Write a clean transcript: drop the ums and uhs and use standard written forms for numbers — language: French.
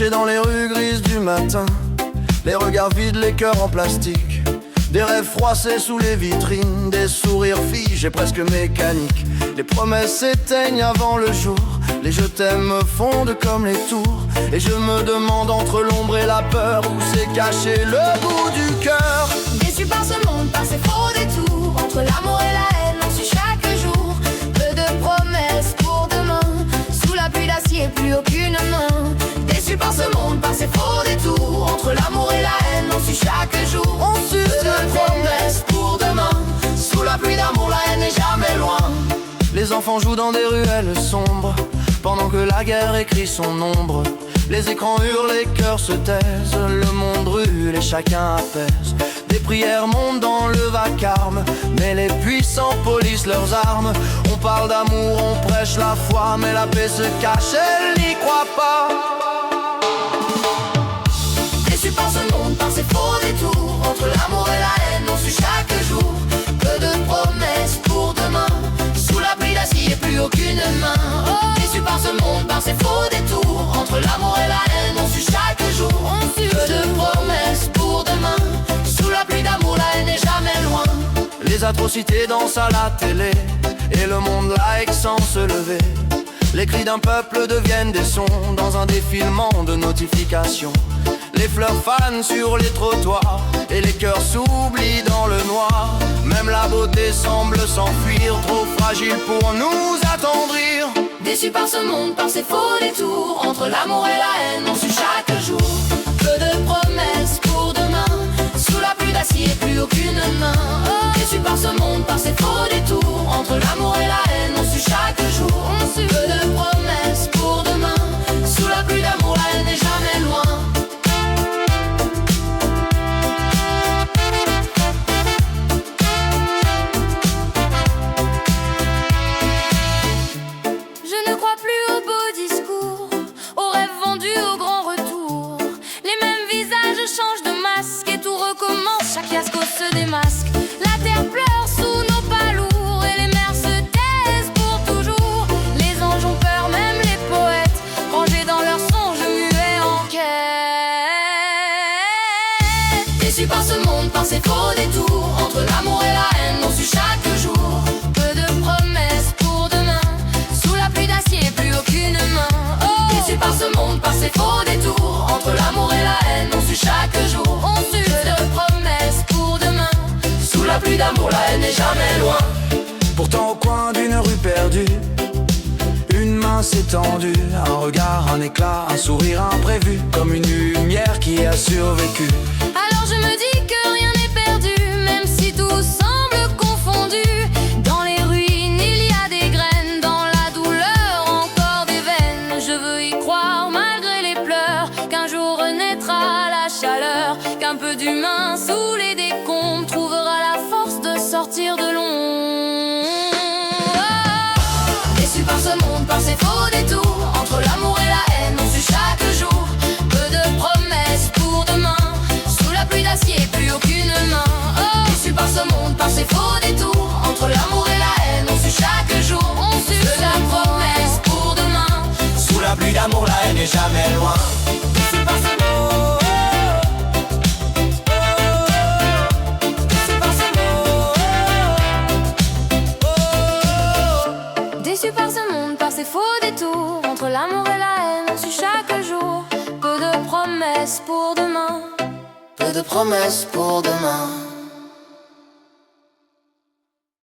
Marcher dans les rues grises du matin, les regards vides, les cœurs en plastique, des rêves froissés sous les vitrines, des sourires figés presque mécaniques. Les promesses s'éteignent avant le jour, les je t'aime me fondent comme les tours. Et je me demande entre l'ombre et la peur où s'est caché le bout du cœur. Déçu par ce monde, par ses faux détours, entre l'amour et la haine, on suit chaque jour. Peu de promesses pour demain, sous la pluie d'acier, plus aucune main. Déçu par ce monde, par ses faux détours, entre l'amour et la haine, on suit chaque jour. On suit peu de promesses pour demain, sous la pluie d'amour, la haine n'est jamais loin. Les enfants jouent dans des ruelles sombres, pendant que la guerre écrit son ombre. Les écrans hurlent, les cœurs se taisent, le monde brûle et chacun apaise. Des prières montent dans le vacarme, mais les puissants polissent leurs armes. On parle d'amour, on prêche la foi, mais la paix se cache, elle n'y croit pas. Déçu par ce monde, par ses faux détours, entre l'amour et la haine, on suit chaque jour. Peu de promesses pour demain, sous la pluie d'acier, plus aucune main. Déçu par ce monde, par ses faux détours, entre l'amour et la haine, on suit chaque jour. Peu de promesses pour demain, sous la pluie d'amour, la haine n'est jamais loin. Les atrocités dansent à la télé, et le monde laïque sans se lever. Les cris d'un peuple deviennent des sons, dans un défilement de notifications. Les fleurs fanent sur les trottoirs, et les cœurs s'oublient dans le noir. Même la beauté semble s'enfuir, trop fragile pour nous attendrir. Déçu par ce monde, par ses faux détours, entre l'amour et la haine, on suit chaque jour. Peu de promesses pour demain, sous la pluie d'acier, plus aucune main. Déçu par ce monde, par ses faux détours, entre l'amour et la haine, on suit chaque jour. Peu de promesses pour demain, sous la pluie d'amour, la haine n'est jamais loin. Je ne crois plus aux beaux discours, aux rêves vendus au grand retour. Les mêmes visages changent de masque et tout recommence, chaque fiasco se démasque. La terre pleure sous nos pas lourds et les mers se taisent pour toujours. Les anges ont peur, même les poètes, rangés dans leurs songes muets en quête. Déçus par ce monde, par ses faux détours, entre l'amour et la haine, on suit chaque jour. Peu de promesses pour demain, sous la pluie d'acier, plus aucune main. Déçus par ce monde, par ses faux détours, entre l'amour et la haine, on suit chaque jour. Peu de promesses pour demain, sous la pluie d'amour, la haine n'est jamais loin. Pourtant au coin d'une rue perdue, une main s'est tendue, un regard, un éclat, un sourire imprévu, comme une lumière qui a survécu. Alors je me dis que rien n'est perdu, même si tout semble confondu. Dans les ruines il y a des graines, dans la douleur encore des veines. Je veux y croire malgré les pleurs, qu'un jour renaîtra la chaleur, qu'un peu d'humain sous les décombres trouvera la force de sortir de l'ombre. Déçu par ce monde, par ses faux détours, entre l'amour et la haine, on suit chaque jour. Peu de promesses pour demain, sous la pluie d'acier, plus aucune main. Déçu par ce monde, par ses faux détours, entre l'amour et la haine, on suit chaque jour. Peu de promesses pour demain, Sous la pluie d'amour, la haine n'est jamais loin. déçu par ce monde. Déçu par ce monde, par ses faux détours, entre l'amour et la haine, on suit chaque jour. Peu de promesses pour demain. Peu de promesses pour demain.